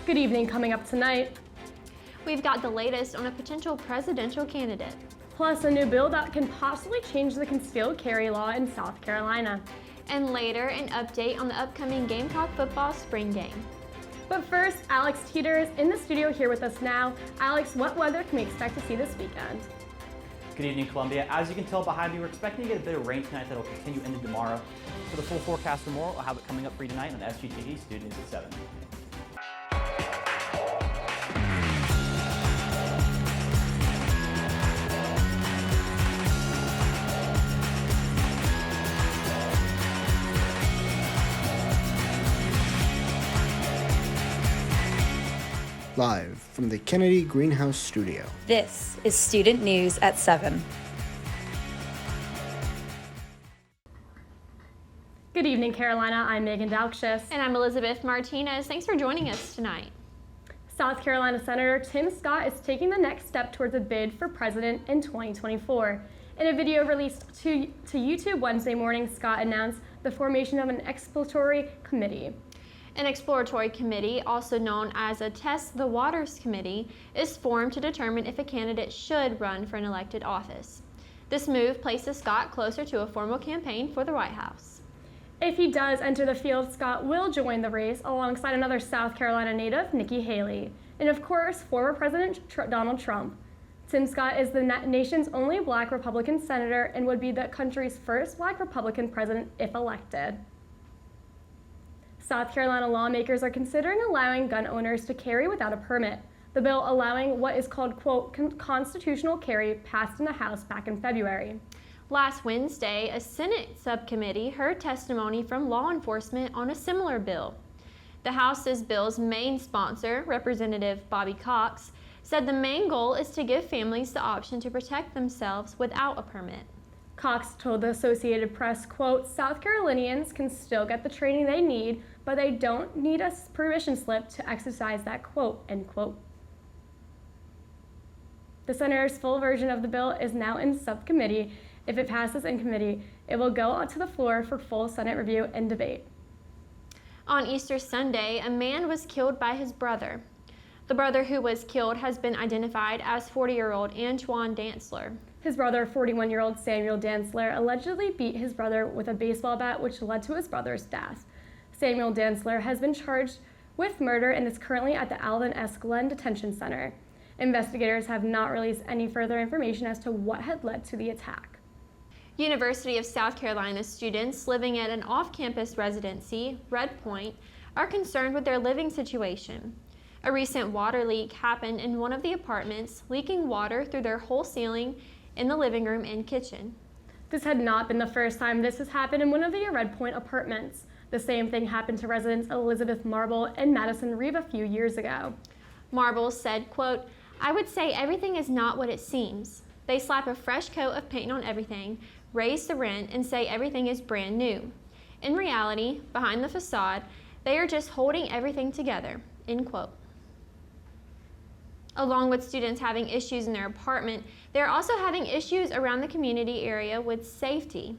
Good evening. Coming up tonight, we've got the latest on a potential presidential candidate. Plus a new bill that can possibly change the concealed carry law in South Carolina. And later, an update on the upcoming Gamecock Football spring game. But first, Alex Tetor is in the studio here with us now. Alex, what weather can we expect to see this weekend? Good evening, Columbia. As you can tell behind me, we're expecting to get a bit of rain tonight that will continue into tomorrow. For the full forecast and more, we'll have it coming up for you tonight on SGTV Student News at 7. Live from the Kennedy Greenhouse Studio. This is Student News at 7. Good evening, Carolina. I'm Meagan Daukshus. And I'm Elizabeth Martinez. Thanks for joining us tonight. South Carolina Senator Tim Scott is taking the next step towards a bid for president in 2024. In a video released to YouTube Wednesday morning, Scott announced the formation of an exploratory committee. An exploratory committee, also known as a Test the Waters Committee, is formed to determine if a candidate should run for an elected office. This move places Scott closer to a formal campaign for the White House. If he does enter the field, Scott will join the race alongside another South Carolina native, Nikki Haley, and of course, former President Donald Trump. Tim Scott is the nation's only Black Republican senator and would be the country's first Black Republican president if elected. South Carolina lawmakers are considering allowing gun owners to carry without a permit. The bill allowing what is called, quote, constitutional carry passed in the House back in February. Last Wednesday, a Senate subcommittee heard testimony from law enforcement on a similar bill. The House's bill's main sponsor, Representative Bobby Cox, said the main goal is to give families the option to protect themselves without a permit. Cox told the Associated Press, quote, South Carolinians can still get the training they need, but they don't need a permission slip to exercise that quote, end quote. The senator's full version of the bill is now in subcommittee. If it passes in committee, it will go onto the floor for full Senate review and debate. On Easter Sunday, a man was killed by his brother. The brother who was killed has been identified as 40-year-old Qwuan Dantzler. His brother, 41-year-old Samuel Dantzler, allegedly beat his brother with a baseball bat, which led to his brother's death. Samuel Dantzler has been charged with murder and is currently at the Alvin S. Glenn Detention Center. Investigators have not released any further information as to what had led to the attack. University of South Carolina students living at an off-campus residency, Red Point, are concerned with their living situation. A recent water leak happened in one of the apartments, leaking water through their whole ceiling in the living room and kitchen. This had not been the first time this has happened in one of the Red Point apartments. The same thing happened to residents Elizabeth Marble and Madison Reeve a few years ago. Marble said, quote, I would say everything is not what it seems. They slap a fresh coat of paint on everything, raise the rent, and say everything is brand new. In reality, behind the facade, they are just holding everything together, end quote. Along with students having issues in their apartment, they're also having issues around the community area with safety.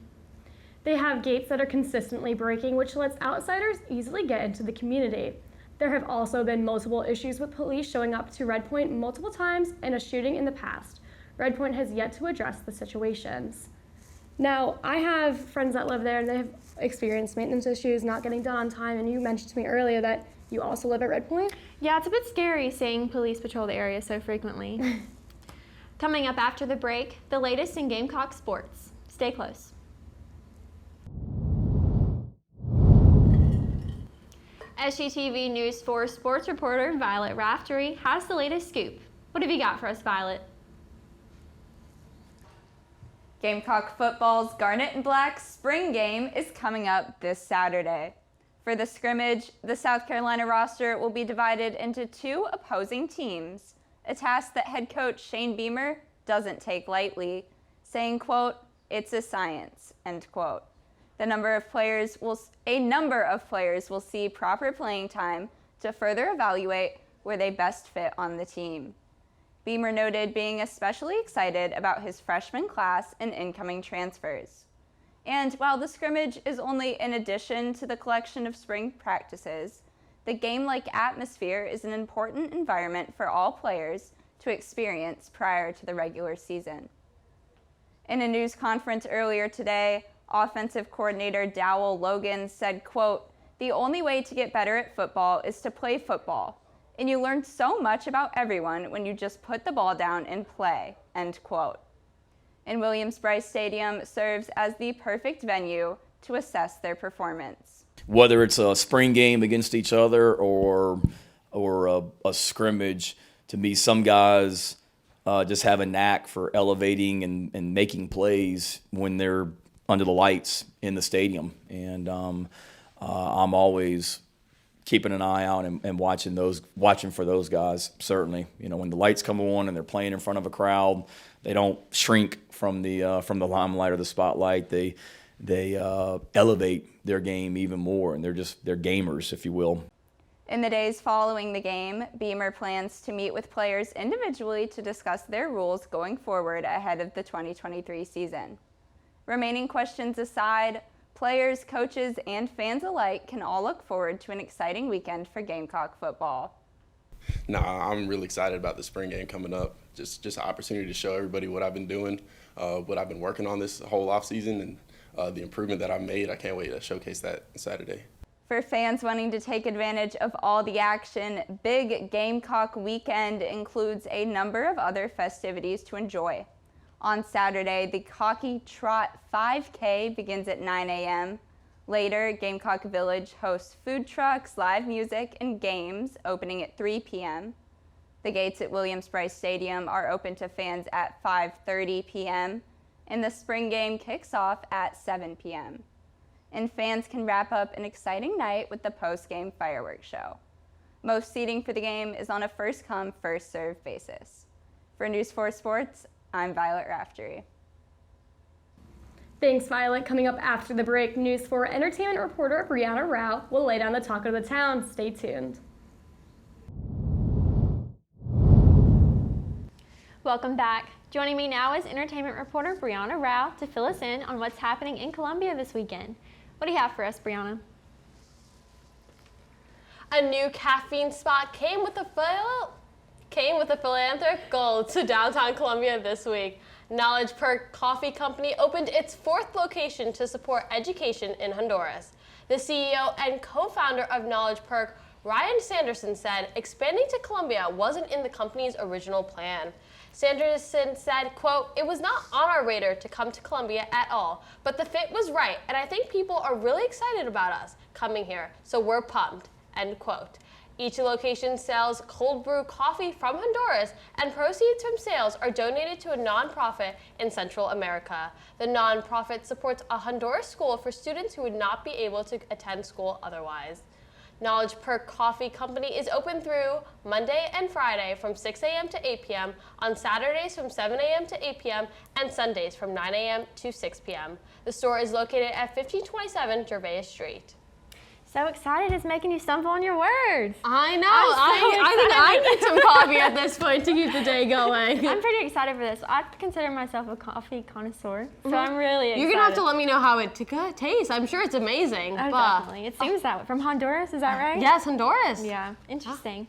They have gates that are consistently breaking, which lets outsiders easily get into the community. There have also been multiple issues with police showing up to Red Point multiple times and a shooting in the past. Red Point has yet to address the situations. Now, I have friends that live there and they have experienced maintenance issues, not getting done on time, and you mentioned to me earlier that you also live at Red Point? Yeah, it's a bit scary seeing police patrol the area so frequently. Coming up after the break, the latest in Gamecock sports. Stay close. SGTV News 4 sports reporter Violet Raftery has the latest scoop. What have you got for us, Violet? Gamecock Football's Garnet and Black spring game is coming up this Saturday. For the scrimmage, the South Carolina roster will be divided into two opposing teams, a task that head coach Shane Beamer doesn't take lightly, saying, quote, it's a science, end quote. A number of players will see proper playing time to further evaluate where they best fit on the team. Beamer noted being especially excited about his freshman class and incoming transfers. And while the scrimmage is only in addition to the collection of spring practices, The game-like atmosphere is an important environment for all players to experience prior to the regular season. In a news conference earlier today, offensive coordinator Dowell Logan said, quote, "The only way to get better at football is to play football, and you learn so much about everyone when you just put the ball down and play," end quote. And Williams-Brice Stadium serves as the perfect venue to assess their performance. Whether it's a spring game against each other or a scrimmage, to me, some guys just have a knack for elevating and making plays when they're under the lights in the stadium. And I'm always keeping an eye out and watching for those guys. Certainly, when the lights come on and they're playing in front of a crowd, they don't shrink from the limelight or the spotlight. They elevate their game even more, and they're gamers, if you will. In the days following the game, Beamer plans to meet with players individually to discuss their rules going forward ahead of the 2023 season. Remaining questions aside, players, coaches, and fans alike can all look forward to an exciting weekend for Gamecock football. I'm really excited about the spring game coming up. Just an opportunity to show everybody what I've been doing, what I've been working on this whole offseason, and the improvement that I've made. I can't wait to showcase that Saturday. For fans wanting to take advantage of all the action, Big Gamecock Weekend includes a number of other festivities to enjoy. On Saturday, the Cocky Trot 5K begins at 9 a.m. Later, Gamecock Village hosts food trucks, live music, and games opening at 3 p.m. The gates at Williams-Brice Stadium are open to fans at 5:30 p.m. and the spring game kicks off at 7 p.m. And fans can wrap up an exciting night with the post-game fireworks show. Most seating for the game is on a first-come, first-served basis. For News 4 Sports, I'm Violet Raftery. Thanks, Violet. Coming up after the break, News 4 entertainment reporter Brianna Rao will lay down the talk of the town. Stay tuned. Welcome back. Joining me now is entertainment reporter Brianna Rao to fill us in on what's happening in Columbia this weekend. What do you have for us, Brianna? A new caffeine spot came with a philanthropic goal to downtown Columbia this week. Knowledge Perk Coffee Company opened its 4th location to support education in Honduras. The CEO and co-founder of Knowledge Perk, Ryan Sanderson, said expanding to Columbia wasn't in the company's original plan. Sanderson said, quote, "It was not on our radar to come to Columbia at all, but the fit was right, and I think people are really excited about us coming here, so we're pumped," end quote. Each location sells cold brew coffee from Honduras, and proceeds from sales are donated to a nonprofit in Central America. The nonprofit supports a Honduras school for students who would not be able to attend school otherwise. Knowledge Perk Coffee Company is open through Monday and Friday from 6 a.m. to 8 p.m., on Saturdays from 7 a.m. to 8 p.m., and Sundays from 9 a.m. to 6 p.m. The store is located at 1527 Gervais Street. So excited, it's making you stumble on your words. I know. I think I need some coffee at this point to keep the day going. I'm pretty excited for this. I consider myself a coffee connoisseur, so I'm really excited. You're going to have to let me know how it tastes. I'm sure it's amazing. Oh, definitely. It seems that way. From Honduras, is that right? Yes, Honduras. Yeah, interesting.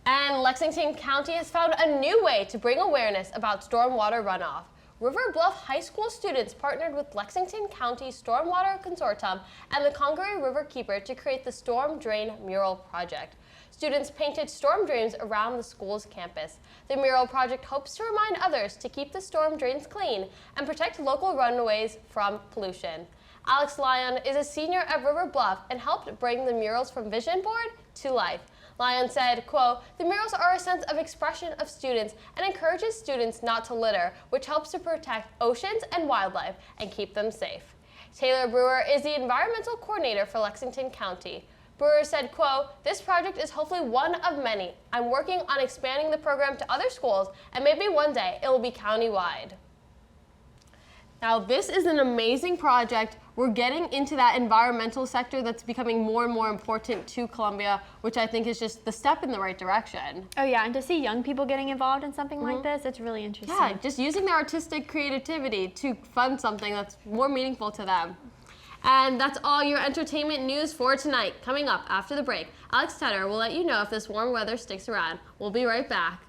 And Lexington County has found a new way to bring awareness about stormwater runoff. River Bluff High School students partnered with Lexington County Stormwater Consortium and the Congaree River Keeper to create the Storm Drain Mural Project. Students painted storm drains around the school's campus. The mural project hopes to remind others to keep the storm drains clean and protect local runways from pollution. Alex Lyon is a senior at River Bluff and helped bring the murals from Vision Board to life. Lyon said, quote, "The murals are a sense of expression of students and encourages students not to litter, which helps to protect oceans and wildlife and keep them safe." Taylor Brewer is the environmental coordinator for Lexington County. Brewer said, quote, "This project is hopefully one of many. I'm working on expanding the program to other schools, and maybe one day it will be countywide." Now, this is an amazing project. We're getting into that environmental sector that's becoming more and more important to Columbia, which I think is just the step in the right direction. Oh yeah, and to see young people getting involved in something like this, it's really interesting. Yeah, just using their artistic creativity to fund something that's more meaningful to them. And that's all your entertainment news for tonight. Coming up after the break, Alex Tetor will let you know if this warm weather sticks around. We'll be right back.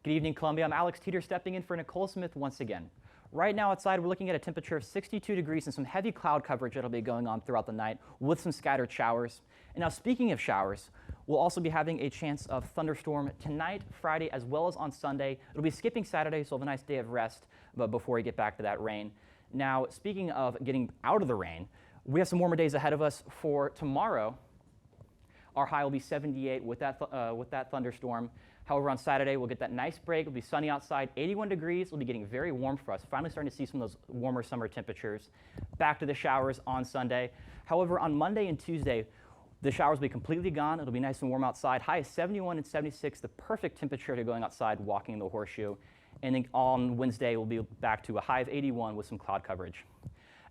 Good evening, Columbia. I'm Alex Tetor stepping in for Nicole Smith once again. Right now outside, we're looking at a temperature of 62 degrees and some heavy cloud coverage that'll be going on throughout the night with some scattered showers. And now, speaking of showers, we'll also be having a chance of thunderstorm tonight, Friday, as well as on Sunday. It'll be skipping Saturday, so we'll have a nice day of rest before we get back to that rain. Now, speaking of getting out of the rain, we have some warmer days ahead of us for tomorrow. Our high will be 78 with that thunderstorm. However, on Saturday, we'll get that nice break. It'll be sunny outside, 81 degrees. It'll be getting very warm for us. Finally starting to see some of those warmer summer temperatures. Back to the showers on Sunday. However, on Monday and Tuesday, the showers will be completely gone. It'll be nice and warm outside. High is 71 and 76, the perfect temperature to going outside, walking in the horseshoe. And then on Wednesday, we'll be back to a high of 81 with some cloud coverage.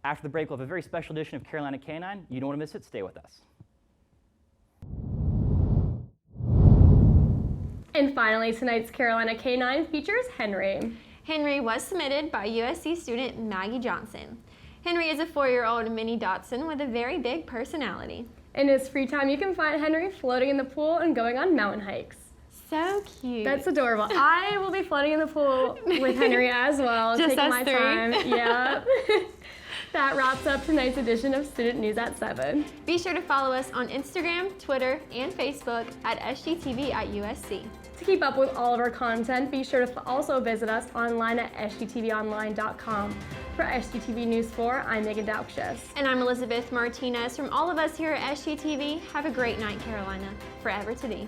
After the break, we'll have a very special edition of Carolina K9. You don't want to miss it. Stay with us. And finally, tonight's Carolina K9 features Henry. Henry was submitted by USC student Maggie Johnson. Henry is a 4-year-old mini Dachshund with a very big personality. In his free time, you can find Henry floating in the pool and going on mountain hikes. So cute. That's adorable. I will be floating in the pool with Henry as well, Just taking us my three. time. Yeah. That wraps up tonight's edition of Student News at 7. Be sure to follow us on Instagram, Twitter, and Facebook at SGTV at USC. To keep up with all of our content, be sure to also visit us online at sgtvonline.com. For SGTV News 4, I'm Meagan Daukshus. And I'm Elizabeth Martinez. From all of us here at SGTV, have a great night, Carolina. Forever to be.